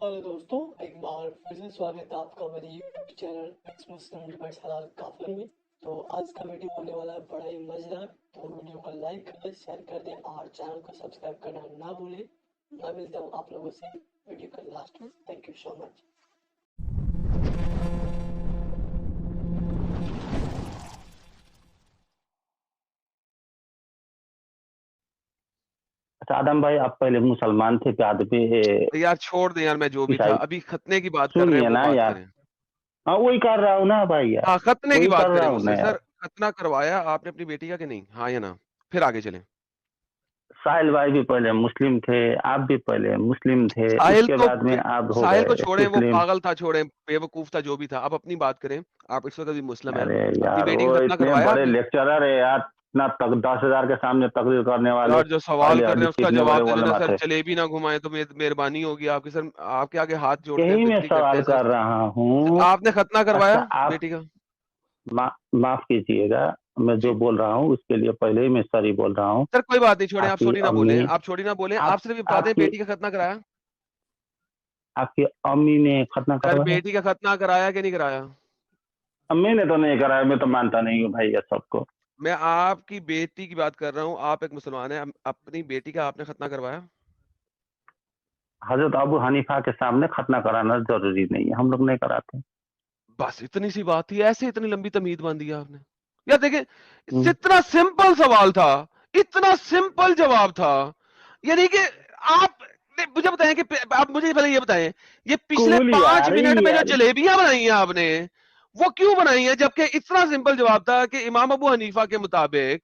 Hello दोस्तों, एक बार फिर से स्वागत है आपका मेरे यूट्यूब चैनल एक्स मुस्लिम डिबेट्स हलाल काफिर में। तो आज का वीडियो होने वाला है बड़ा ही मजेदार। तो वीडियो को लाइक कर दें, शेयर कर दें और चैनल को सब्सक्राइब करना ना भूलें। मैं मिलता हूँ आप लोगों से वीडियो के लास्ट में। Thank you so much. अच्छा आदम भाई, आप पहले मुसलमान थे, बाद पे यार छोड़ दे यार, मैं जो भी था, ईसाई। अभी खतने की बात कर रहे हैं, सुनिए वो ना बात यार। करें। हाँ, वही कर रहा हूँ ना भाई यार। हाँ, खतने की वही कर बात रहा करें हूँ ना मुझसे। यार। सर, खतना करवाया आपने अपनी बेटी का कि नहीं? हाँ या ना? फिर आगे चलें। साहिल भाई भी पहले मुस्लिम थे, आप भी पहले मुस्लिम थे, साहिल उसके तो बाद में आप हो साहिल को गए छोड़ें, वो मुस्लिम। पागल था, छोड़ें, बेवकूफ था, जो भी था। अब अपनी बात करें। आप इस वक्त अभी मुस्लिम हैं। अरे अपनी यार, बेटी वो का खतना इतने करवाया बड़े आपने? लेक्चरर है यार, इतना तक 10,000 के सामने तकरीर करने वाले। यार जो सवाल अहले कर रहे हैं हदीस उसका इतने बड़े जवाब दे देना उलमा सर। थे। जलेबी ना घुमाए तो मेहरबानी होगी आपकी सर। आपके आगे हाथ जोड़ते हैं, यही मैं विनती करते सवाल हैं कर सर। रहा हूँ। आपने खतना अच्छा, करवाया आप बेटी का? माफ कीजिएगा, मैं जो जी बोल रहा हूँ उसके लिए पहले ही मैं सॉरी बोल रहा हूँ। सर, कोई बात नहीं, छोड़े। आप आपकी छोटी ना बोले, अम्मी, आप छोटी ना बोले। आप आप सिर्फ ये बता दें, आपकी बेटी का खतना कराया? आपकी अम्मी ने खतना सर, करवाया? बेटी का खतना कराया कि नहीं कराया? अम्मी ने तो नहीं कराया, मैं तो मानता नहीं हूँ भाई ये सबको। मैं आपकी बेटी की बात कर रहा हूँ। आप एक मुसलमान हैं, अपनी बेटी का आपने खतना करवाया? हजरत अबू हनीफा के सामने खतना कराना जरूरी नहीं है, हम लोग नहीं कराते। बस इतनी सी बात थी, ऐसे इतनी लंबी तमीज बांध दिया आपने। यार देखिए, हम्म। इतना सिंपल सवाल था, इतना सिंपल जवाब था। यानी कि आप मुझे बताएं कि आप मुझे पहले ये बताएं, ये पिछले कूल 5 मिनट में जो यार। जलेबियां बनाई हैं आपने, वो क्यों बनाई हैं? जबकि इतना सिंपल जवाब था कि इमाम अबू हनीफा के मुताबिक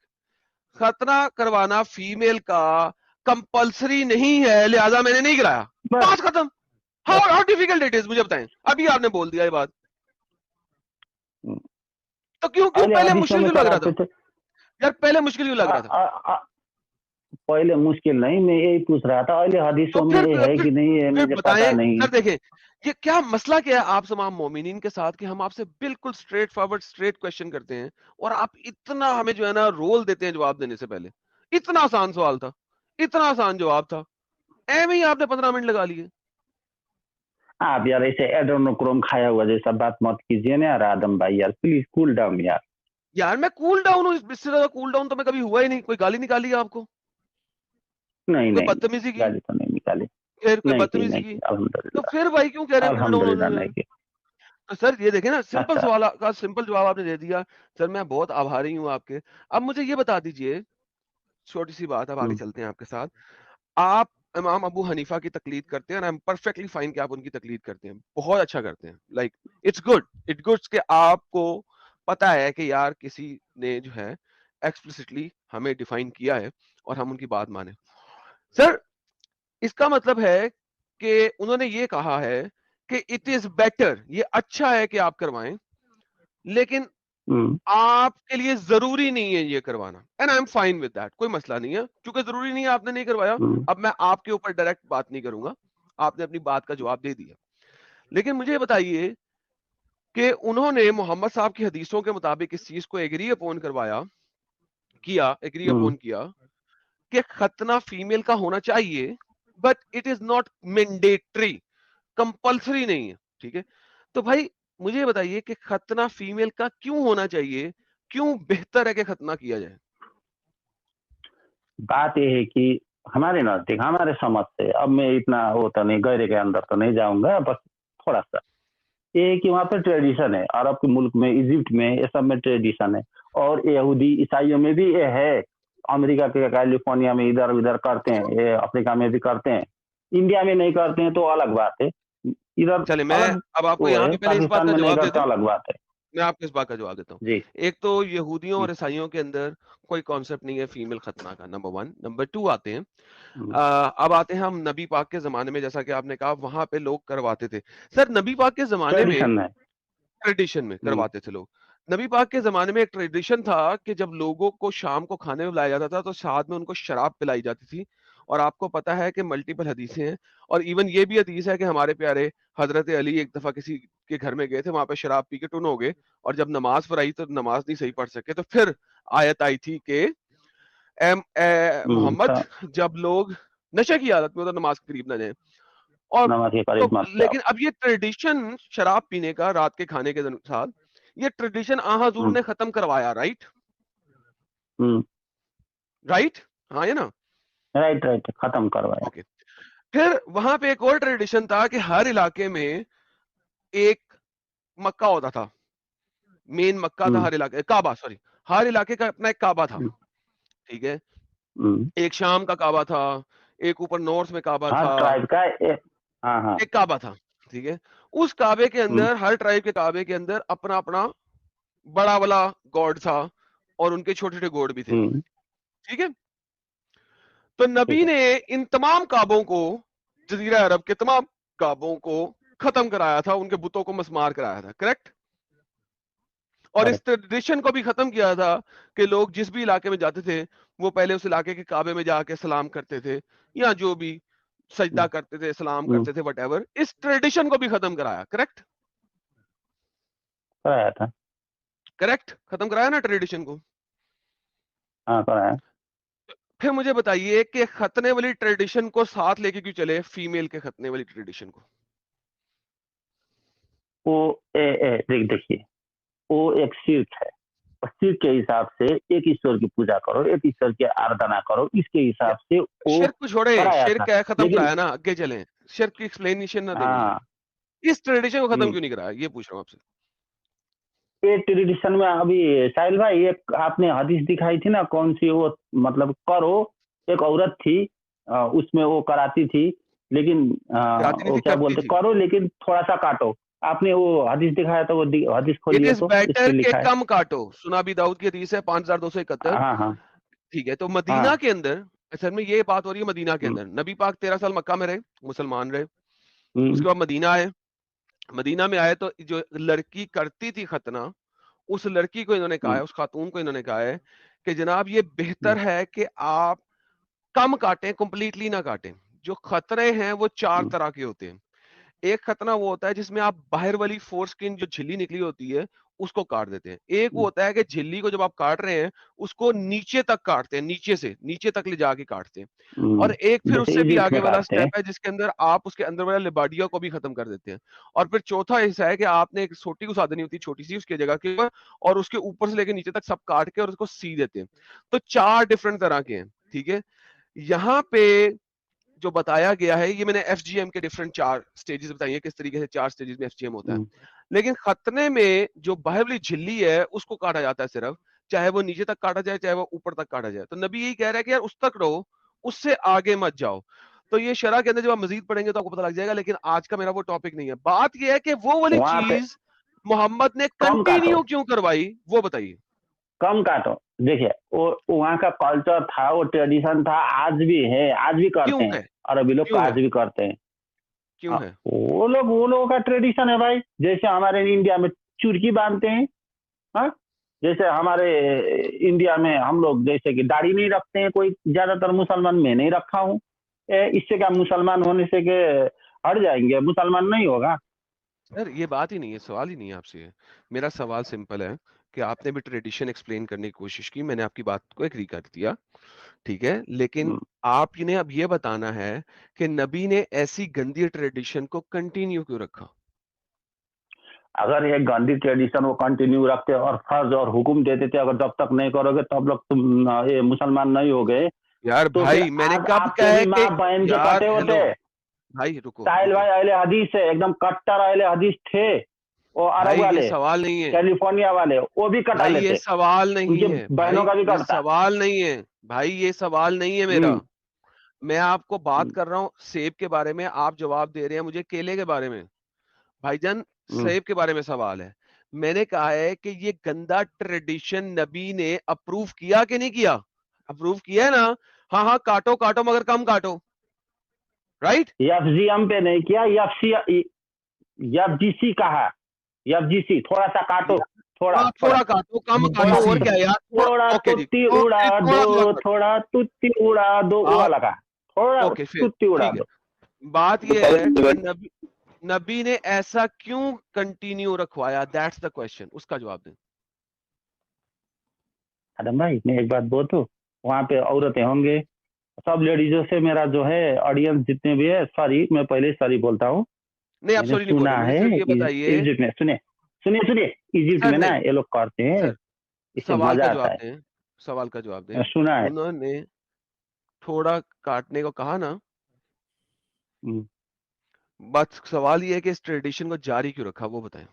खतना करवाना फीमेल का कंपलसरी नहीं है, लिहाजा मैंने नहीं कराया। बस बात खत्म। हाउ बस। हाउ डिफिकल्ट इट इज, मुझे बताएं। अभी आपने बोल दिया ये बात, हम्म। तो क्यों क्यों अहले पहले हदीसों मुश्किल में क्यों लग रहा कराते था? थे। यार पहले मुश्किल क्यों लग आ, रहा था? आ, आ, पहले मुश्किल नहीं, मैं यही पूछ रहा था अहले तो हदीसों में फिर ये है फिर कि नहीं है, फिर मुझे बताएं पता नहीं। सर। देखें, ये क्या मसला क्या है आप तमाम मोमिनीन के साथ कि हम आपसे बिल्कुल स्ट्रेट फॉरवर्ड स्ट्रेट क्वेश्चन करते हैं, और आप इतना हमें जो है ना रोल देते हैं जवाब देने से पहले। इतना आसान सवाल था, इतना आसान जवाब था, एम ही आपने 15 मिनट लगा लिए। आप यार ऐसे एड्रेनोक्रोम खाया हुआ जैसा बात मत कीजिए ना यार आदम भाई, यार प्लीज कूल डाउन यार। यार मैं कूल डाउन हूँ, इससे ज्यादा कूल डाउन तो मैं कभी हुआ ही नहीं। कोई गाली निकाली है आपको? नहीं कोई नहीं नहीं, बदतमीजी की? गाली तो नहीं निकाली। फिर कोई नहीं की, बदतमीजी नहीं की? की, तो अल्हम्दुलिल्लाह। फिर भाई क्यों कह रहे हैं कूल डाउन अल्हम्दुलिल्लाह होने नहीं से? की। तो सर ये देखें ना, सिंपल अच्छा। सवाल का सिंपल जवाब आपने दे दिया। सर मैं बहुत आभारी हूँ आपके। अब मुझे ये बता दीजिए, छोटी सी बात, अब आगे हम्म। चलते हैं आपके साथ। आप इमाम अबू हनीफा की तकलीद करते हैं, और आई एम परफेक्टली फाइन कि आप उनकी तकलीद करते हैं, बहुत अच्छा करते हैं। Like it's good, it goods कि आपको पता है कि यार किसी ने जो है एक्सप्लिसिटली हमें डिफाइन किया है और हम उनकी बात माने। सर, इसका मतलब है कि उन्होंने ये कहा है कि इट इज बेटर, ये अच्छा है कि आप करवाएं, लेकिन हम्म। आपके लिए जरूरी नहीं है ये करवाना। And I am fine with that, कोई मसला नहीं है, क्योंकि जरूरी नहीं है, आपने नहीं करवाया। हम्म। अब मैं आपके ऊपर डायरेक्ट बात नहीं करूंगा, आपने अपनी बात का जवाब दे दिया। लेकिन मुझे ये बताइए कि उन्होंने मोहम्मद साहब की हदीसों के मुताबिक इस चीज को एग्री अपॉन करवाया, किया, एग्री हम्म। अपॉन किया कि खतना फीमेल का होना चाहिए, but it is not mandatory, compulsory नहीं है। ठीक है, तो भाई मुझे ये बताइए कि खतना फीमेल का क्यों होना चाहिए, क्यों बेहतर है कि खतना किया जाए? बात यह है कि हमारे नजदीक, हमारे समझ से, अब मैं इतना वो तो नहीं, गहरे के अंदर तो नहीं जाऊंगा, बस थोड़ा सा ये है कि वहाँ पे ट्रेडिशन है, अरब के मुल्क में, इजिप्ट में, ये सब में ट्रेडिशन है। और यहूदी ईसाइयों में भी ये है। अमेरिका के कैलिफोर्निया में इधर उधर करते हैं, ये अफ्रीका में भी करते हैं। इंडिया में नहीं करते हैं तो अलग बात है, इधर चले, मैं अलग अब आपको वो यहां है, पे पहले इस बात पाकिस्तान का में नहीं जवाब दे करता, दूं। अलग बात है। मैं आपको इस बात का जवाब देता हूँ। जी। एक तो यहूदियों हम्म। और ईसाइयों के अंदर कोई कॉन्सेप्ट नहीं है फीमेल खतना का, नंबर वन। नंबर टू आते हैं, हम्म। अब आते हैं हम नबी पाक के जमाने में, जैसा कि आपने कहा वहां पे लोग करवाते थे। सर, नबी पाक के जमाने में ट्रेडिशन है। ट्रेडिशन में हम्म। करवाते थे लोग। नबी पाक के जमाने में एक ट्रेडिशन था कि जब लोगों को शाम को खाने में बुलाया जाता था तो साथ में उनको शराब पिलाई जाती थी। और आपको पता है कि मल्टीपल हदीसें हैं, और इवन ये भी हदीस है कि हमारे प्यारे हजरत अली एक दफा किसी के घर में गए थे, वहां पे शराब पी के टुन हो गए, और जब नमाज पर आई तो नमाज नहीं सही पढ़ सके, तो फिर आयत आई थी कि मोहम्मद, अच्छा। जब लोग नशे की हालत में तो नमाज के करीब ना जाए। और नमाज के तो करीब मत जाओ। लेकिन अब ये ट्रेडिशन शराब पीने का रात के खाने के साथ, ये ट्रेडिशन हजूर ने खत्म करवाया, राइट? राइट, हाँ ये ना, राइट राइट, खत्म करवाया। ओके। फिर वहां पे एक और ट्रेडिशन था कि हर इलाके में एक मक्का होता था, मेन मक्का था हर इलाके, काबा, सॉरी, हर इलाके का अपना एक काबा था, ठीक है? एक शाम का काबा था, एक ऊपर नॉर्थ में काबा हर था, ट्राइब का हाँ हाँ। एक काबा था, ठीक है? उस काबे के अंदर, हर ट्राइब के काबे के अंदर अपना अपना बड़ा वाला गॉड था और उनके छोटे छोटे गॉड भी थे, ठीक है? तो नबी ने इन तमाम काबों को, जजीरा अरब के तमाम काबों को खत्म कराया था, उनके बुतों को मसमार कराया था, करेक्ट? और इस ट्रेडिशन को भी खत्म किया था कि लोग जिस भी इलाके में जाते थे वो पहले उस इलाके के काबे में जाके सलाम करते थे, या जो भी सजदा करते थे, सलाम करते थे, वटएवर। इस ट्रेडिशन को भी खत्म कराया, करेक्ट? कराया था। करेक्ट, खत्म कराया ना ट्रेडिशन को। हाँ कराया। फिर मुझे बताइए कि खतने वाली ट्रेडिशन को साथ लेके क्यों चले, फीमेल के खतने वाली ट्रेडिशन को? वो देखिए, वो एक शिर्क है, और शिर्क के हिसाब से एक ईश्वर की पूजा करो, एक ईश्वर की आराधना करो, इसके हिसाब से वो शिर्क को छोड़े, कराया शिर्क था। है खत्म लेकिन कराया ना, आगे चलें, शिर्क की एक्सप्लेनेशन ना दें मुझे, हाँ, इस ट्रेडिशन को खत्म क्यों नहीं कराया, ये पूछ रहा हूं आपसे। ये ट्रेडिशन में अभी साहिल भाई, एक आपने हदीस दिखाई थी ना, कौन सी वो, मतलब करो, एक औरत थी, उसमें वो कराती थी, लेकिन कराती नहीं वो थी, क्या करती बोलते, थी। करो लेकिन थोड़ा सा काटो। आपने वो हदीस दिखाया था, वो हदीस इट खोलिए इज तो, इस बेटर पे के लिखा है। कम काटो, सुना भी दाऊद की हदीस है 5271, हाँ हाँ ठीक है? तो मदीना हाँ। के अंदर, असल में ये बात हो रही है मदीना के हम्म, अंदर, नबी पाक 13 साल मक्का में रहे, मुसलमान रहे, हम्म, उसके बाद मदीना आए, मदीना में आए तो जो लड़की करती थी खतना, उस लड़की को इन्होंने कहा हम्म, है, उस खातून को इन्होंने कहा है कि जनाब ये बेहतर हम्म, है कि आप कम काटें, कंप्लीटली ना काटें। जो खतरे हैं वो चार हम्म, तरह के होते हैं। एक खतना वो होता है जिसमें आप बाहर वाली फोर स्किन जो झिल्ली निकली होती है उसको काट देते हैं। एक वो होता है कि झिल्ली को जब आप काट रहे हैं उसको नीचे तक काटते हैं, नीचे से नीचे तक ले जाके काटते हैं। और एक फिर जैसे उससे भी इजिप्ट आगे में वाला काटते हैं। स्टेप है जिसके अंदर आप उसके अंदर वाला लिबाडिया को भी खत्म कर देते हैं। और फिर चौथा हिस्सा है कि आपने एक छोटी को साधनी होती है, छोटी सी उसकी जगह के ऊपर, और उसके ऊपर से लेकर नीचे तक सब काट के और उसको सी देते हैं। तो चार डिफरेंट तरह के हैं, ठीक है? यहाँ पे जो बताया गया है, ये मैंने एफजीएम के डिफरेंट चार स्टेजेस बताई है, किस तरीके से चार स्टेजेस में एफजीएम होता है। हम्म, लेकिन खतने में जो बाहर वाली झिल्ली है उसको काटा जाता है सिर्फ, चाहे वो नीचे तक काटा जाए चाहे वो ऊपर तक काटा जाए। तो नबी यही कह रहा है कि यार उस तक रहो, उससे आगे मत जाओ। तो ये शरह के अंदर जब आप मजीद पढ़ेंगे तो आपको पता लग जाएगा, लेकिन आज का मेरा वो टॉपिक नहीं है। बात ये है कि वो वाली वहां पे चीज मोहम्मद ने कम काटो, कंटिन्यू क्यों करवाई, वो बताइए। कम काटो। देखिए, वो वहाँ का कल्चर था, वो ट्रेडिशन था, आज भी है, आज भी करते क्यों हैं, है, अरबी लोग क्यों आज है, भी करते हैं। क्यों है? वो लोगों का ट्रेडिशन है भाई। जैसे हमारे इंडिया में चुरकी बांधते हैं, हाँ, जैसे हमारे इंडिया में हम लोग जैसे कि दाढ़ी नहीं रखते हैं, कोई ज्यादातर मुसलमान, मैं नहीं रखा हूँ। इससे क्या मुसलमान होने से के हट जाएंगे, मुसलमान नहीं होगा? सर ये बात ही नहीं है, सवाल ही नहीं है आपसे ये। मेरा सवाल सिंपल है कि आपने भी ट्रेडिशन एक्सप्लेन करने की कोशिश की, मैंने आपकी बात को एग्री कर दिया, ठीक है? लेकिन आपने अब ये बताना है कि नबी ने ऐसी गंदी ट्रेडिशन को कंटिन्यू क्यों रखा? अगर ये गांधी ट्रेडिशन वो कंटिन्यू रखते और फर्ज और हुक्म देते थे, अगर जब तक नहीं करोगे तब लोग तुम ये मुसलमान नहीं हो गए, यार तो फिर भाई मैंने आज कब आपके कहा भी है कि, माँ बहन के यार कटे हेलो होते। भाई, रुको साहिल रुको भाई अहले हदीस है, एकदम कट्टर अहले हदीस थे। वो अरब भाई, ये वाले, सवाल नहीं है कैलिफोर्निया वाले, वो भी कटा भाई, ये लेते, सवाल नहीं उनके है बहनों भाई, का भी ये कटता। सवाल नहीं है भाई, ये सवाल नहीं है मेरा। हम्म, मैं आपको बात हम्म, कर रहा हूँ सेब के बारे में, आप जवाब दे रहे हैं मुझे केले के बारे में। भाईजान हम्म। सेब के बारे में सवाल है। मैंने कहा है कि ये गंदा ट्रेडिशन नबी ने अप्रूव किया कि नहीं किया? अप्रूव किया है ना? हाँ हाँ, काटो काटो मगर कम काटो, राइट? एफजीएम पे नहीं किया, एफजीसी कहा, एफजीसी थोड़ा सा काटो, थोड़ा हाँ थोड़ा थोड़ा काटो, कम थोड़ा, काटो, और क्या है यार, थोड़ा, थोड़ा ओके जी, तुत्ती ओके, उड़ा थोड़ा थोड़ा दो, काटो। थोड़ा तुत्ती उड़ा दो, वो बात, वाला कहा, थोड़ा ओके फिर तुत्ती उड़ा ठीक है। दो। बात ये है कि नबी नबी ने ऐसा क्यों कंटिन्यू रखवाया, दैट्स द क्वेश्चन, उसका जवाब दें। अरे भाई मैं एक बात बोलूं, वहां पे औरतें होंगे, सब लेडीजों से मेरा जो है ऑडियंस जितने भी है, सॉरी मैं पहले सॉरी बोलता हूँ, नहीं आप मैंने सॉरी नहीं बोल सुना रहे, मुझे है सिर्फ ये बताइए। इजिप्ट में, सुनिए सुनिए सुनिए, इजिप्ट सर में ना नहीं, ये लोग करते हैं, सर इससे सवाल का मजा आता जवाब है। दें, सवाल का जवाब दें। मैंने सुना है। उन्होंने थोड़ा काटने को कहा ना, हम्म, बस सवाल ये है कि इस ट्रेडिशन को जारी क्यों रखा, वो बताएं।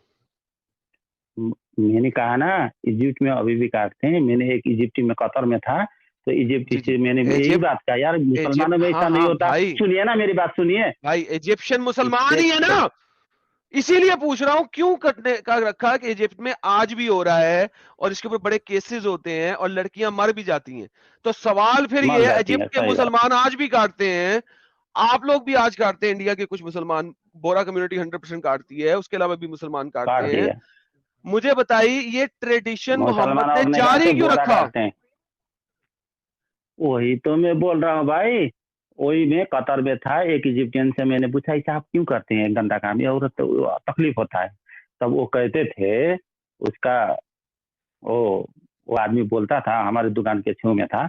मैंने कहा ना इजिप्ट में अभी भी काटते हैं। मैंने एक इजिप्टी में कतर में था, तो इजिप्टी जी जी, से मैंने यही इजिप्ट, बात कहा, यार मुसलमानों में हाँ ऐसा नहीं हाँ होता। भाई, सुनिए ना मेरी बात सुनिए। भाई इजिप्शियन मुसलमान इससे ही है ना, इसीलिए पूछ रहा हूं क्यों कटने का रखा कि इजिप्ट में आज भी हो रहा है और इसके ऊपर बड़े केसेस होते हैं और लड़कियां मर भी जाती हैं। तो सवाल फिर मर ये है, जाती है, इजिप्ट के सही बात। मुसलमान आज भी काटते हैं, आप लोग भी आज काटते हैं, इंडिया के कुछ मुसलमान, बोरा कम्युनिटी 100% काटती है, उसके अलावा भी मुसलमान काट काटते हैं। दिया। मुझे बताइए ये ट्रेडिशन मुसलमान मोहम्मद ने अपने घर जारी से क्यों बोरा रखा? काटते हैं। वही तो मैं बोल रहा हूँ भाई। वही मैं कतर में था, एक इजिप्टियन से मैंने पूछा ऐसा आप क्यों करते हैं गंदा काम, ये औरत तो तकलीफ होता है। तब वो कहते थे, उसका वो वो आदमी बोलता था, हमारे दुकान के छेव में था,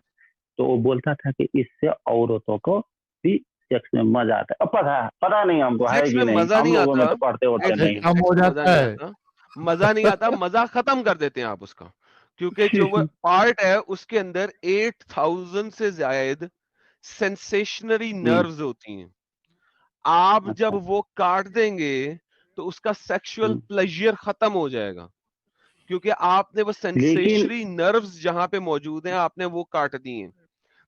तो वो बोलता था कि इससे औरतों को भी सेक्स में मजा आता है। अब पता पता नहीं हमको है सेक्स कि में नहीं, मजा हम नहीं लोगों में आता, तो पढ़ते होते एक नहीं। सेकंड, कम सेक्स हो में मजा जाता नहीं है। आता, मजा नहीं आता, मजा खत्म कर देते हैं आप उसका, क्योंकि जो वो पार्ट है उसके अंदर 8000 से ज्यादा सेंसेशनरी नर्व्स होती हैं। आप जब अच्छा। वो काट देंगे तो उसका सेक्सुअल प्लेजर खत्म हो जाएगा, क्योंकि आपने वो लेकिन सेंसेशनरी नर्व्स जहां पे मौजूद हैं आपने वो काट दी हैं,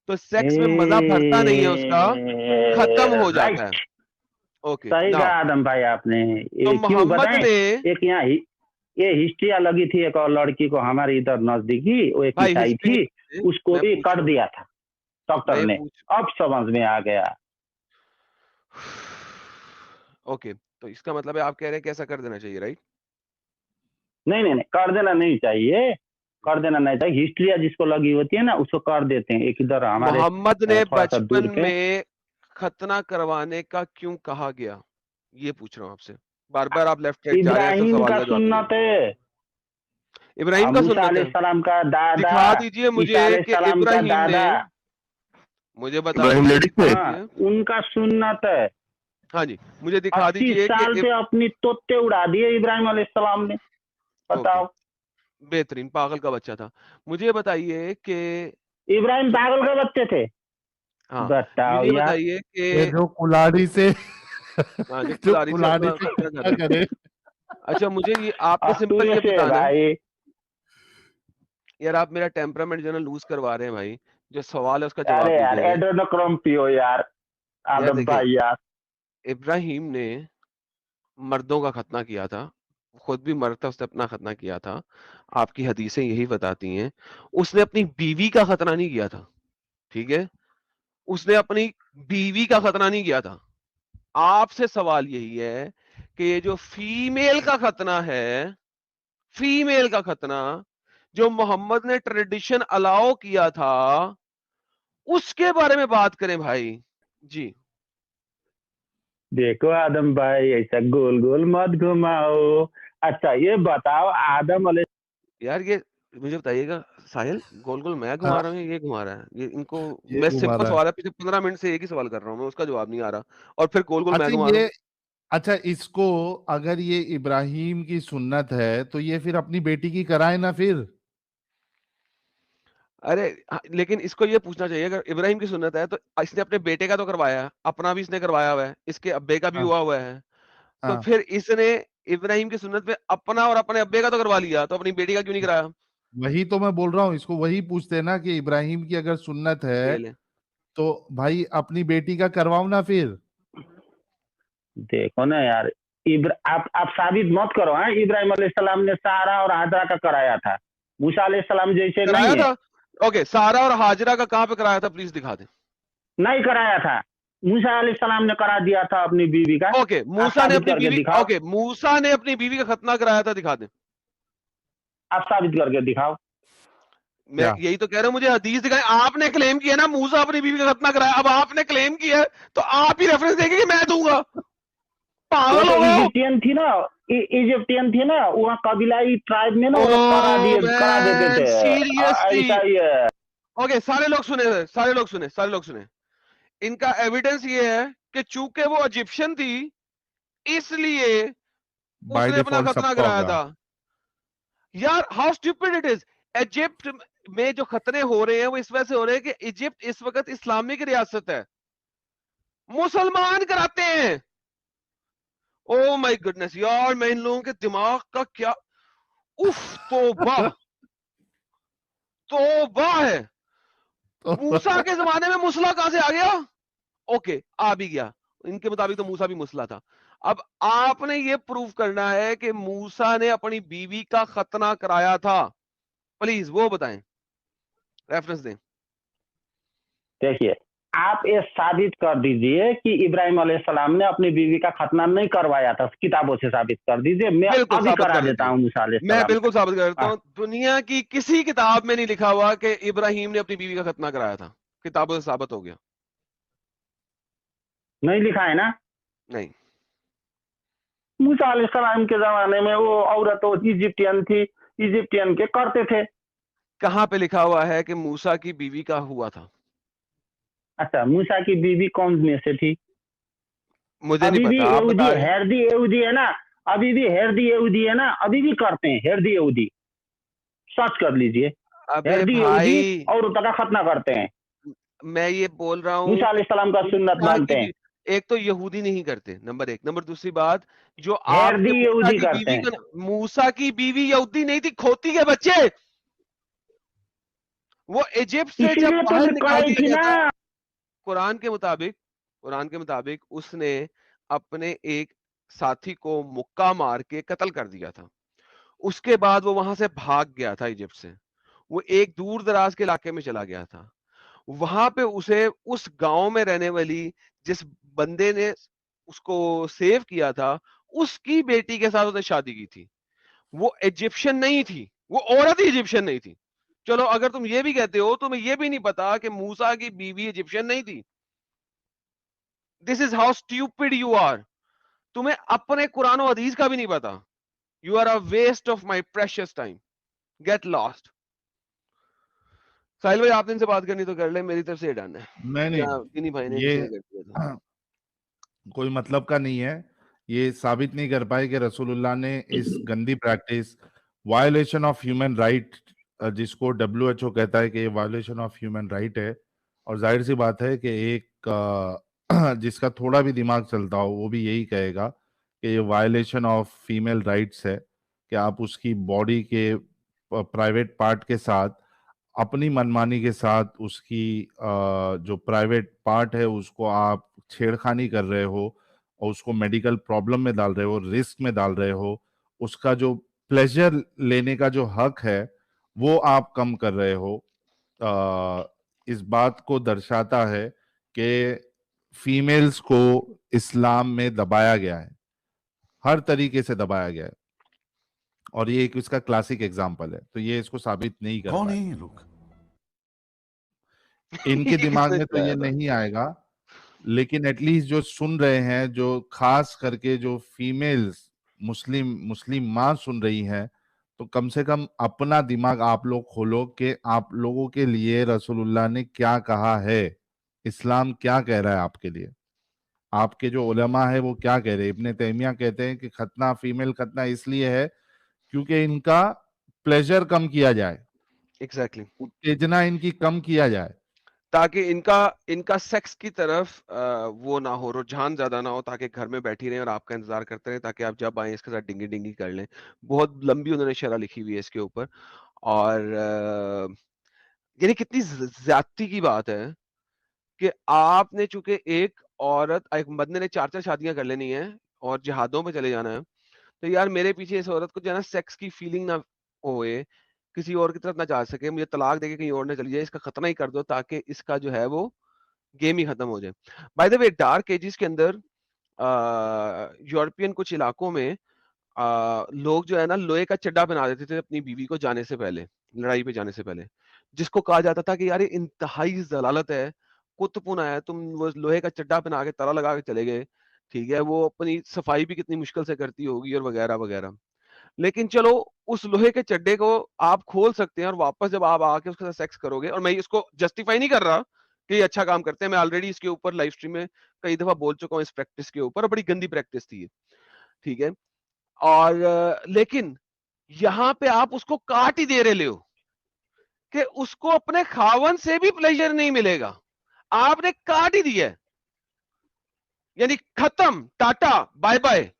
तो सेक्स में मजा भरता नहीं है उसका, खत्म हो जाता है। राइट, ओके सही नाउ, कहा आदम भाई आपने। तो ये क्यों मोहम्मद बताएं, ने, एक यहाँ ये हिस्ट्री लगी थी, एक और लड़की को हमारे इधर नजदीकी, वो एक भाई ईसाई हिस्ट्री थी, नहीं, उसको मैं भी पूछ कर रहा हूँ, दिया था मैं डॉक्टर ये ने। पूछ, अब समझ में आ गया। ओके, तो इसका मतलब है आप कह रहे हैं कि ऐसा कर देना चाहिए, राइट? नहीं नहीं नहीं, कर देना नहीं चाहिए, कर देना नहीं चाहिए। हिस्ट्री जिसको लगी होती है ना उसको कर देते हैं। एक इधर हमारे मोहम्मद ने थोड़ा सा दूर बचपन पे में खतना करवाने का क्यों कहा गया, ये पूछ रहा हूँ आपसे, बार बार आप लेफ्ट राइट जा रहे हैं, सर इब्राहिम सवाल का का जवाब नहीं दे सुन्नत रहे। है, इब्राहिम का मूसा सुन्नत है, अलैहिस्सलाम का दादा, दिखा दीजिए ईसा मुझे कि अलैहिस्सलाम का इब्राहिम ने, दादा। मुझे बता इब्राहिम दीजिए, लेडीज दिखा थे। हाँ, दीजिए, उनका सुन्नत है। हाँ जी, मुझे दिखा 80 दीजिए साल कि से अपनी तोते उड़ा दिए इब्राहिम अलैहिस्सलाम ने, ओके, बताओ। बेहतरीन, पागल का बच्चा था। मुझे बताइए कि इब्राहिम जो, पागल के बच्चे थे, हाँ, बताओ मुझे यार। बताइए ये कि जो कुल्हाड़ी से हाँ, जो जो कुल्हाड़ी से कुल्हाड़ी अपना से खतना कर खतना रहे हैं। करे। अच्छा मुझे ये आपने सिंपल अस्तूरे ये से बताना है, भाई। यार आप मेरा टेम्परामेंट जो है ना लूज करवा रहे हैं भाई, जो सवाल है उसका जवाब अरे यार दीजिएगा। एड्रेनोक्रम पियो यार, यार आदम देखिए, भाई यार। इब्राहिम ने मर्दों का खतना किया था, खुद भी मर्द था, उसने अपना खतना किया था, आपकी हदीसें यही बताती हैं। उसने अपनी बीवी का खतना नहीं किया था, ठीक है, उसने अपनी बीवी का खतना नहीं किया था। आपसे सवाल यही है कि ये जो फीमेल का खतना है, फीमेल का खतना जो मोहम्मद ने ट्रेडिशन अलाउ किया था, उसके बारे में बात करें भाई जी। देखो आदम भाई, ऐसा गोल गोल मत घुमाओ। अच्छा ये बताओ, आदम यार ये मुझे बताइएगा, साहिल गोल गोल मैं घुमा हाँ, रहा हूँ या ये घुमा रहा है, ये इनको, ये मैं घुमा सिंपल रहा है। सवाल है, पिछले 15 मिनट से एक ही सवाल कर रहा हूँ मैं, उसका जवाब नहीं आ रहा, और फिर गोल गोल मैं अच्छा घुमा रहा हूँ। ये, अच्छा इसको, अगर ये इब्राहिम की सुन्नत है तो ये फिर अपनी बेटी की कराए ना फिर। अरे लेकिन इसको ये पूछना चाहिए, अगर इब्राहिम की सुन्नत है तो इसने अपने बेटे का तो करवाया है, अपना भी इसने करवाया हुआ है, इसके अब्बे का भी हाँ हुआ हुआ है, तो हाँ, फिर इसने इब्राहिम की सुन्नत पे अपना और अपने अब्बे का तो करवा लिया, तो अपनी बेटी का क्यों नहीं कराया? वही तो मैं बोल रहा हूँ, इसको वही पूछते हैं ना कि इब्राहिम की अगर सुन्नत है ये ले, तो भाई अपनी बेटी का करवाओ ना फिर। देखो ना यार, आप साबित मत करो। हाँ, इब्राहिम अलैहिस्सलाम ने सारा और हाजरा का कराया था, मूसा अलैहिस्सलाम जैसे कराया नहीं है। था, ओके, सारा और हाजरा का कहाँ पे कराया था, प्लीज दिखा दे। नहीं कराया था, मूसा अलैहिस्सलाम ने करा दिया था अपनी बीवी का। ओके, आप मूसा ने साबित अपनी करके बीवी, दिखाओ, ओके, मूसा ने अपनी बीवी का खतना कराया था, दिखा दे। आप साबित करके दिखाओ। मैं क्या यही तो कह रहा हूं, मुझे हदीस दिखाए। आपने क्लेम किया ना मूसा अपनी बीवी का खतना कराया, अब आपने क्लेम किया है तो आप ही रेफरेंस देंगे कि मैं दूंगा? वो पागल तो हो गए हो? इजिप्टियन थी ना, इजिप्टियन थी ना, वहाँ कबीलाई ट्राइब में ना वो लोग ओ करा देते मैन, थे। सीरियसली? ऐसा ही है। ओके, सारे लोग सुने, सारे लोग सुने, सारे लोग सुने। इनका एविडेंस ये है कि चूंकि वो इजिप्शियन थी इसलिए बाय उसने अपना डिफॉल्ट खतना सबका कराया होगा। था। यार how stupid it is. Egypt में जो खतरे हो रहे हैं वो इस वजह से हो रहे हैं कि इजिप्ट इस वक्त इस्लामिक रियासत है, मुसलमान कराते हैं। ओ माय गुडनेस यार, मैं इन लोगों के दिमाग का क्या, उफ, तौबा तौबा है। मूसा के जमाने में मुसला कहां से आ गया? ओके, आ भी गया, इनके मुताबिक तो मूसा भी मुसला था। अब आपने ये प्रूव करना है कि मूसा ने अपनी बीवी का खतना कराया था, प्लीज वो बताएं, रेफरेंस दें। देखिए, आप ये साबित कर दीजिए कि इब्राहिम अलैहिस्सलाम ने अपनी बीवी का खतना नहीं करवाया था, किताबों से साबित कर दीजिए, मैं बिल्कुल अभी साबित करा कर देते देता हैं, हूँ मूसा मैं अलैहिस्सलाम बिल्कुल साबित करता का। हूं। दुनिया की किसी किताब में नहीं लिखा हुआ कि इब्राहिम ने अपनी बीवी का खतना कराया था, किताबों से साबित हो गया। नहीं लिखा है ना? नहीं, मूसा अलैहिस्सलाम के जमाने में वो औरत वो इजिप्टियन थी, इजिप्टियन के करते थे। कहां पे लिखा हुआ है कि मूसा की बीवी का हुआ था? अच्छा, मूसा की बीवी कौन में से थी? मुझे नहीं अभी भी पता, आप यहूदी बता रहे हैं। हेरदी यहूदी है ना, अभी भी हेरदी यहूदी है ना, अभी भी करते हैं हेरदी यहूदी, सर्च कर लीजिए। अबे हेरदी यहूदी भाई, औरतों का खतना करते हैं, मैं ये बोल रहा हूं मूसा कि अलैहिस्सलाम का सुन्नत मूसा मानते की हैं। एक तो यहूदी नहीं करते, नंबर एक। नंबर दूसरी बात, जो हेरदी आपने मूसा यहूदी की करते बीवी हैं। का, मूसा की बीवी यहूदी नहीं थी, खोती के बच्चे। वो इजिप्ट से जब इसीलिए तो बाहर निकाल कड़ाई दिया थी गया ना। था, कुरान के मुताबिक, कुरान के मुताबिक उसने अपने एक साथी को मुक्का मार के कत्ल कर दिया था। उसके बाद वो वहां से भाग गया था इजिप्ट से, वो एक दूर दराज के इलाके में चला गया था। वहां पे उसे उस गांव में रहने वाली जिस बंदे ने उसको सेव किया था, उसकी बेटी के साथ उसने शादी की थी। वो इजिप्शियन नहीं थी, वो औरत ही इजिप्शियन नहीं थी। चलो अगर तुम ये भी कहते हो, तुम्हें ये भी नहीं पता कि मूसा की बीवी इजिप्शियन नहीं थी। This is how stupid you are. तुम्हें अपने कुरान और हदीस का भी नहीं पता। You are a waste of my precious time, get lost. Sahil भाई, आपने इनसे बात करनी तो कर ले, मेरी तरफ से डन है। नहीं या नहीं, किन्हीं भाई ने ये किसी ने कर दिया था। कोई मतलब का नहीं है। ये साबित नहीं कर पाए कि रसूलुल्लाह ने इस गंदी practice, violation of human right, जिसको WHO कहता है कि ये वायलेशन ऑफ ह्यूमन राइट है। और जाहिर सी बात है कि एक जिसका थोड़ा भी दिमाग चलता हो वो भी यही कहेगा कि ये वायलेशन ऑफ फीमेल राइट्स है, कि आप उसकी बॉडी के प्राइवेट पार्ट के साथ अपनी मनमानी के साथ उसकी जो प्राइवेट पार्ट है उसको आप छेड़खानी कर रहे हो और उसको मेडिकल प्रॉब्लम में डाल रहे हो, रिस्क में डाल रहे हो। उसका जो प्लेजर लेने का जो हक है वो आप कम कर रहे हो। इस बात को दर्शाता है कि फीमेल्स को इस्लाम में दबाया गया है, हर तरीके से दबाया गया है। और ये एक इसका क्लासिक एग्जाम्पल है, तो ये इसको साबित नहीं कर कौन पाए। है ये लोग? इनके ये दिमाग किसने में तो चलाया ये था? नहीं आएगा, लेकिन एटलीस्ट जो सुन रहे हैं, जो खास करके जो फीमेल्स मुस्लिम मुस्लिम माँ सुन रही हैं, तो कम से कम अपना दिमाग आप लोग खोलो कि आप लोगों के लिए रसूलुल्लाह ने क्या कहा है, इस्लाम क्या कह रहा है आपके लिए। आपके जो उलमा है वो क्या कह रहे हैं। इब्ने तैमिया कहते हैं कि खतना, फीमेल खतना इसलिए है क्योंकि इनका प्लेजर कम किया जाए, एग्जैक्टली exactly. उत्तेजना इनकी कम किया जाए। ताकि इनका इनका सेक्स की तरफ वो ना हो, रुझान ज्यादा ना हो, ताकि घर में बैठी रहें और आपका इंतजार करते रहें, ताकि आप जब आए इसके साथ डिंगी डिंगी कर लें। बहुत लंबी उन्होंने शरह लिखी हुई है इसके ऊपर। और यानी कितनी ज्यादती की बात है कि आपने चूंकि एक औरत, एक बंदे ने 4-4 शादियां कर लेनी है और जिहादों पे चले जाना है, तो यार मेरे पीछे इस औरत को जो है ना सेक्स की फीलिंग ना होए, किसी और की तरफ ना जा सके, मुझे तलाक देके कहीं और ना चली जाए, इसका खतना ही कर दो ताकि इसका जो है वो गेम ही खत्म हो जाए। By the way, dark ages के अंदर यूरोपियन कुछ इलाकों में लोग जो है ना लोहे का चड्डा पहना देते थे अपनी बीवी को जाने से पहले, लड़ाई पे जाने से पहले, जिसको कहा जाता था कि यार ये इंतहाई जलालत है, कुत्तपुना है, तुम वो लोहे का चड्डा पहना के ताला लगा के चले गए, ठीक है, वो अपनी सफाई भी कितनी मुश्किल से करती होगी और वगैरह वगैरह। लेकिन चलो, उस लोहे के चड्डे को आप खोल सकते हैं और वापस जब आप आके उसके साथ सेक्स करोगे, और मैं इसको जस्टिफाई नहीं कर रहा कि ये अच्छा काम करते हैं। मैं ऑलरेडी इसके ऊपर लाइव स्ट्रीम में कई दफा बोल चुका हूँ इस प्रैक्टिस के ऊपर, बड़ी गंदी प्रैक्टिस थी ये, ठीक है। और लेकिन यहाँ पे आप उसको काट ही दे रहे हो कि उसको अपने खावन से भी प्लेजर नहीं मिलेगा, आपने काट ही दिया है, यानी खत्म, टाटा बाय बाय।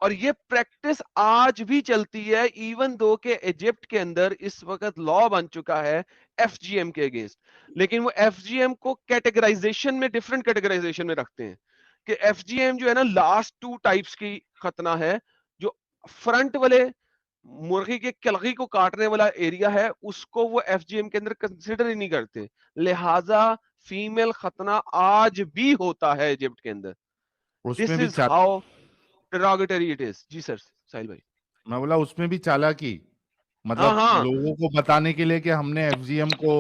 और ये प्रैक्टिस आज भी चलती है, इवन दो के इजिप्ट के अंदर इस वक्त लॉ बन चुका है एफजीएम के अगेंस्ट, लेकिन वो एफजीएम को कैटेगराइजेशन में, डिफरेंट कैटेगराइजेशन में रखते हैं कि एफजीएम जो है ना, लास्ट 2 टाइप्स की खतना है। जो फ्रंट वाले मुर्गी के कलगी को काटने वाला एरिया है, उसको वो एफजीएम के अंदर कंसिडर ही नहीं करते, लिहाजा फीमेल खतना आज भी होता है इजिप्ट के अंदर। दिस उसमें भी is how derogatory it is। जी सर, साहिल भाई। मैं बोला उसमें भी चालाकी, हाँ मतलब हाँ, लोगों को बताने के लिए कि हमने एफजीएम को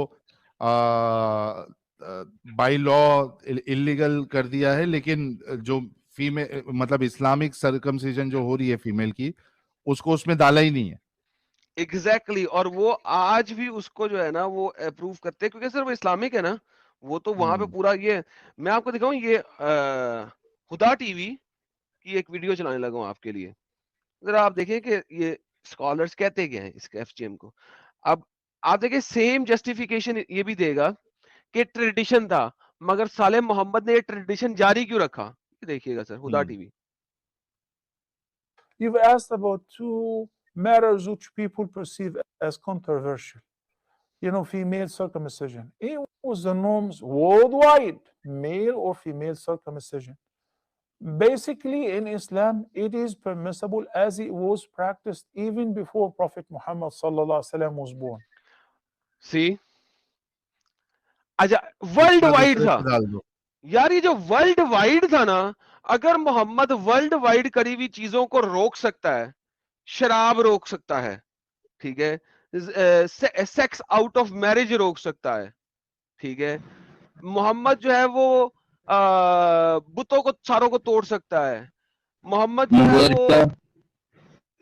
बाय लॉ इलीगल कर दिया है, लेकिन जो फीमेल मतलब इस्लामिक सर्कमसिजन जो हो रही है फीमेल की, उसको उसमें डाला ही नहीं है। एग्जैक्टली और वो आज भी उसको जो है ना वो अप्रूव करते हैं, क्योंकि सर वो इस्लामिक है ना, वो तो वहां पे पूरा ये, मैं आपको दिखाऊं ये हुदा टीवी की एक वीडियो चलाने लगा हूं आपके लिए, जरा आप देखिए कि ये स्कॉलर्स कहते क्या हैं इसके एफजीएम को। अब आप देखिए सेम जस्टिफिकेशन ये भी देगा कि ट्रेडिशन था, मगर साले मोहम्मद ने ये ट्रेडिशन जारी क्यों रखा, ये देखिएगा sir, Huda TV. You've asked about 2 matters which people perceive as controversial. Female circumcision. It was the norms worldwide, male or female circumcision. Basically, in Islam, it is permissible as it was practiced even before Prophet Muhammad sallallahu alaihi wasallam was born. सी अच्छा, world wide था डाल दो। यार, ये जो world wide था ना, अगर मोहम्मद वर्ल्ड वाइड करी हुई चीजों को रोक सकता है, शराब रोक सकता है, ठीक है, सेक्स आउट ऑफ मैरिज रोक सकता है, ठीक है, मोहम्मद जो है वो बुतों को सारों को तोड़ सकता है, मोहम्मद जो है वो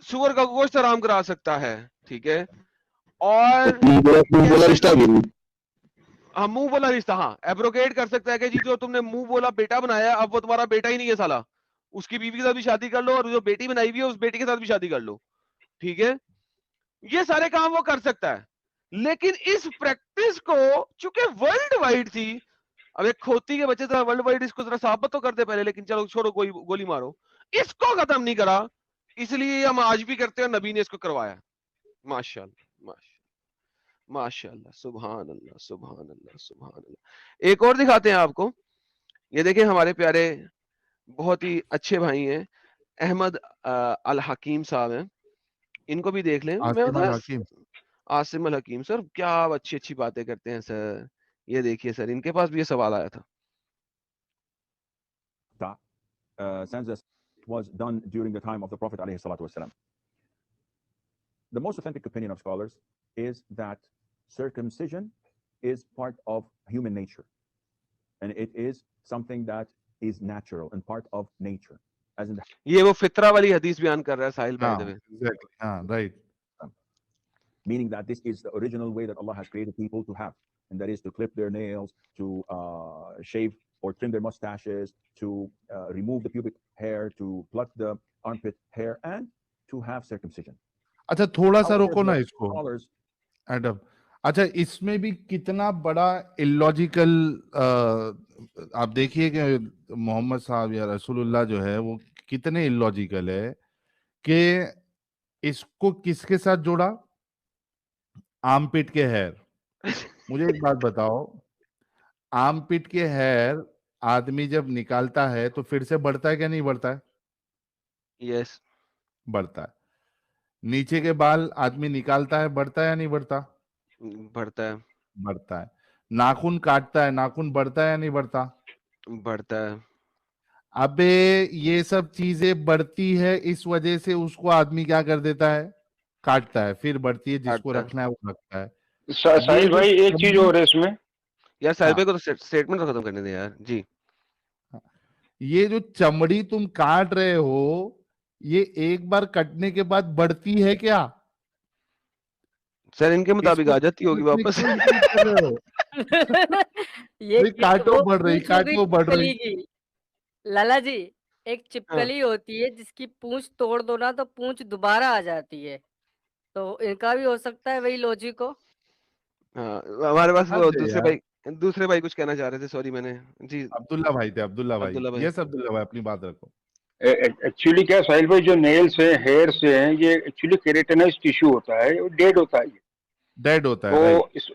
सुअर का गोश्त हराम करा सकता है, ठीक है, और हाँ मुंह बोला रिश्ता, हाँ एब्रोगेट कर सकता है कि जी जो तुमने मुंह बोला बेटा बनाया, अब वो तुम्हारा बेटा ही नहीं है साला, उसकी बीवी के साथ भी शादी कर लो, और जो बेटी बनाई हुई है उस बेटी के साथ भी शादी कर लो, ठीक है, ये सारे काम वो कर सकता है। लेकिन इस प्रैक्टिस को चूंकि वर्ल्ड वाइड थी, अब एक खोती के बच्चे जरा वर्ल्ड वाइड इसको जरा साबित तो करते पहले, लेकिन चलो छोड़ो, कोई गोली मारो, इसको खत्म नहीं करा, इसलिए हम आज भी करते हैं, नबी ने इसको करवाया। माशाअल्लाह माशाअल्लाह, सुभान अल्लाह सुभान अल्लाह सुभान अल्लाह। एक और दिखाते हैं आपको, ये देखें हमारे प्यारे बहुत ही अच्छे भाई हैं, अहमद अल हकीम साहब हैं, इनको भी देख लें। मैं आसिम अल हकीम सर क्या अच्छी अच्छी बातें करते हैं सर। ये देखिए सर, इनके पास भी ये सवाल आया था। Census was done during the time of the Prophet alayhi salatu wasalam. The most authentic opinion of scholars is that circumcision is part of human nature, and it is something that is natural and part of nature. As in the ये वो फितरा वाली हदीस बयान कर रहा है साहिल भाई, exactly, right, meaning that this is the original way that Allah has created people to have, and that is to clip their nails, to shave or trim their mustaches, to remove the pubic hair, to pluck the armpit hair, and to have circumcision. अच्छा थोड़ा सा रोको ना इसको Adam. अच्छा इसमें भी कितना बड़ा इलॉजिकल, आप देखिए कि मोहम्मद साहब या रसूलुल्लाह जो है वो कितने इलॉजिकल है कि इसको किसके साथ जोड़ा, आर्मपिट के हेयर। मुझे एक बात बताओ, आर्मपिट के हेयर आदमी जब निकालता है तो फिर से बढ़ता है क्या नहीं बढ़ता है? यस बढ़ता है। नीचे के बाल आदमी निकालता है, बढ़ता है या नहीं बढ़ता? बढ़ता है। बढ़ता है। नाखून काटता है, नाखून बढ़ता है या नहीं बढ़ता? बढ़ता है। अबे ये सब चीजें बढ़ती है, इस वजह से उसको आदमी क्या कर देता है, काटता है, फिर बढ़ती है, जिसको रखना है वो रखता है। साहिल भाई एक चीज और है इसमें यार, साहिल भाई को तो स्टेटमेंट खत्म करने दे यार जी। ये जो चमड़ी तुम काट रहे हो, ये एक बार कटने के बाद बढ़ती है क्या? सर इनके मुताबिक आ जाती होगी वापस। भाई एक काटो वो बढ़ रही, पूंछ हो गई काटो बढ़ रही। छिपकली की। लाला जी, एक हाँ छिपकली होती है जिसकी पूंछ तोड़ दो ना तो पूंछ दोबारा आ जाती है, तो इनका भी हो सकता है वही लॉजिक हो। हाँ, हमारे पास हद वो है यार। दूसरे भाई कुछ कहना चाह रहे थे, सॉरी मैंने जी अब्दुल्ला भाई थे, अब्दुल्ला भाई। अब्दुल्ला भाई। यस अब्दुल्ला भाई, अपनी बात रखो। एक्चुअली क्या साहिल भाई, जो नेल्स है, हेयर्स हैं, ये एक्चुअली केराटिनाइज टिश्यू होता है, वो डेड होता है ये। डेड होता है, तो राइट। इस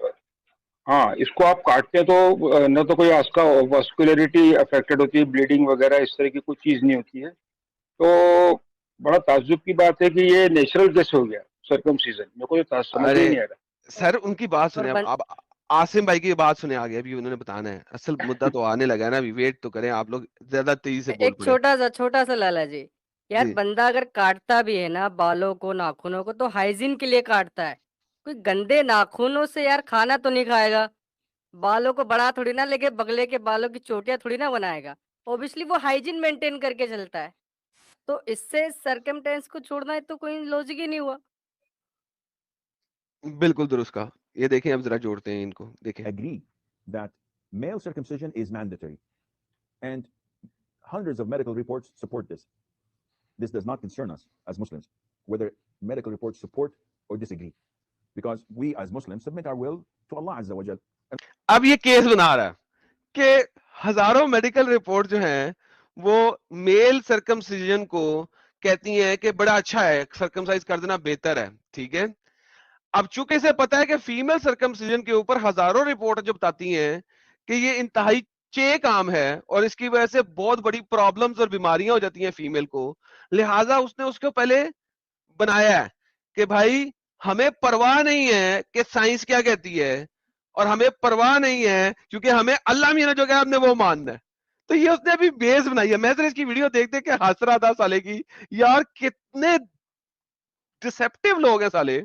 हाँ, इसको आप काटते हैं तो न तो कोई उसका वास्कुलरिटी अफेक्टेड होती है, ब्लीडिंग वगैरह इस तरह की कोई चीज नहीं होती है। तो बड़ा ताज्जुब की बात है कि ये नेचुरल कैसे हो गया सर्कमसीजन, मेरे को तो समझ में ही अरे नहीं आ रहा। सर उनकी बात और सुने, बन, अब आसिम भाई की बात सुने आगे, अभी उन्होंने बताना है, असल मुद्दा तो आने लगा है ना, अभी वेट तो करें, आप लोग ज्यादा तेजी से बोल एक पड़े। छोटा सा लाला जी, यार जी बंदा अगर काटता भी है ना बालों को नाखूनों को तो हाइजीन के लिए काटता है। कोई गंदे नाखूनों से यार खाना तो नहीं खाएगा, बालों को बड़ा थोड़ी ना लेके बगले के बालों की चोटियां थोड़ी ना बनाएगा। ऑब्वियसली वो हाइजीन मेंटेन करके चलता है, तो इससे सरकमटेंस को छोड़ना है तो कोई लॉजिक ही नहीं हुआ। बिल्कुल दुरुस्त कहा। ये देखें, अब जरा जोड़ते हैं इनको, देखें। agree that male circumcision is mandatory, and hundreds of medical reports support this. This does not concern us as Muslims, whether medical reports support or disagree, because we as Muslims submit our will to Allah Azza wa Jal. अब ये case बना रहा है कि हजारों medical report जो हैं वो मेल सर्कमसिजन को कहती हैं कि बड़ा अच्छा है, सर्कमसाइज कर देना बेहतर है, ठीक है। अब चूंकि इसे पता है कि फीमेल सर्कमसिजन के ऊपर हजारों रिपोर्ट जो बताती हैं कि ये इंतहाई चे काम है और इसकी वजह से बहुत बड़ी प्रॉब्लम्स और बीमारियां हो जाती हैं फीमेल को, लिहाजा उसने उसको पहले बनाया है कि भाई हमें परवाह नहीं है कि साइंस क्या कहती है, और हमें परवाह नहीं है क्योंकि हमें अल्लाह मियां ने जो कहा हमने वो मानना है। तो ये उसने अभी बेस बनाई है। मैं तो इसकी वीडियो देख देख के हंस रहा था साले की, यार कितने डिसेप्टिव लोग हैं साले,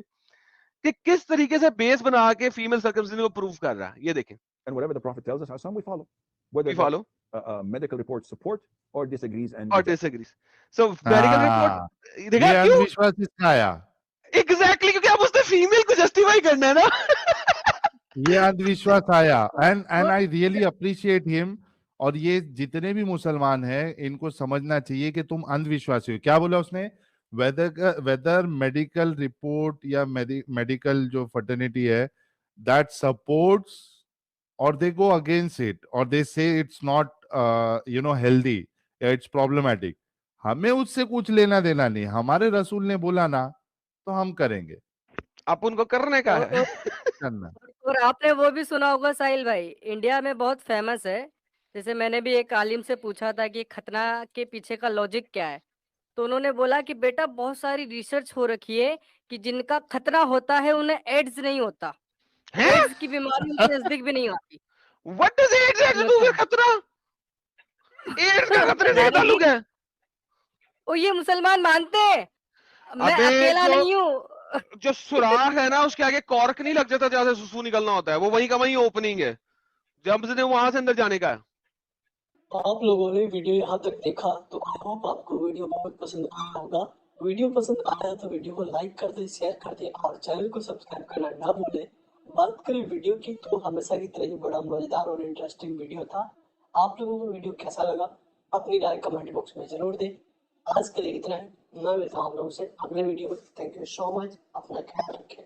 कि किस तरीके से बेस बना के फीमेल सर्कमसिजन को प्रूव कर रहा है। ये देखें, And whatever the Prophet tells us, our son, we follow, whether we that follow medical reports support or disagrees and और rejects. Disagrees. So medical report हाँ, देखा ये क्यों, अंधविश्वास इसका आया। एग्जैक्टली क्योंकि अब उसने फीमेल को जस्टिफाई करना है ना। ये अंधविश्वास आया, एंड वो आई रियली अप्रिशिएट हिम। और ये जितने भी मुसलमान हैं इनको समझना चाहिए कि तुम अंधविश्वासी हो। क्या बोला उसने? वेदर मेडिकल रिपोर्ट या मेडिकल जो फर्टिनिटी है दैट सपोर्ट्स, और दे गो अगेंस्ट इट, और दे से it's not healthy, it's problematic, हमें उससे कुछ लेना देना नहीं। हमारे रसूल ने बोला ना तो हम करेंगे। आप उनको करने का और, है। और, करना। और आपने वो भी सुना होगा साहिल भाई, इंडिया में बहुत फेमस है। जैसे मैंने भी एक आलिम से पूछा था कि खतना के पीछे का लॉजिक क्या है, तो उन्होंने बोला कि बेटा बहुत सारी रिसर्च हो रखी है कि जिनका खतना होता है उन्हें एड्स नहीं होता, हैं? एड्स की बीमारी उनके नजदीक भी नहीं आती। What does AIDS have to do with खतरा? एड्स का खतरे से क्या यानी ताल्लुक कि है? वो ये मुसलमान मानते हैं, मैं अबे अकेला जो नहीं हूँ। जो सुराख है ना उसके आगे कॉर्क नहीं लग जाता जहां से सुसु निकलना होता है, वो वहीं का वहीं ओपनिंग है, जब से वहां से अंदर जाने का है। आप लोगों ने वीडियो यहाँ तक देखा तो आई होप आपको वीडियो बहुत पसंद आया होगा। वीडियो पसंद आया तो वीडियो को लाइक कर दें, शेयर कर दें और चैनल को सब्सक्राइब करना ना भूलें। बात करें वीडियो की तो हमेशा की तरह ही बड़ा मजेदार और इंटरेस्टिंग वीडियो था। आप लोगों को वीडियो कैसा लगा अपनी राय कमेंट बॉक्स में जरूर दें। आज के लिए इतना है, मैं मिलता हूँ आप लोगों से अगले वीडियो में। थैंक यू सो मच, अपना ख्याल रखें।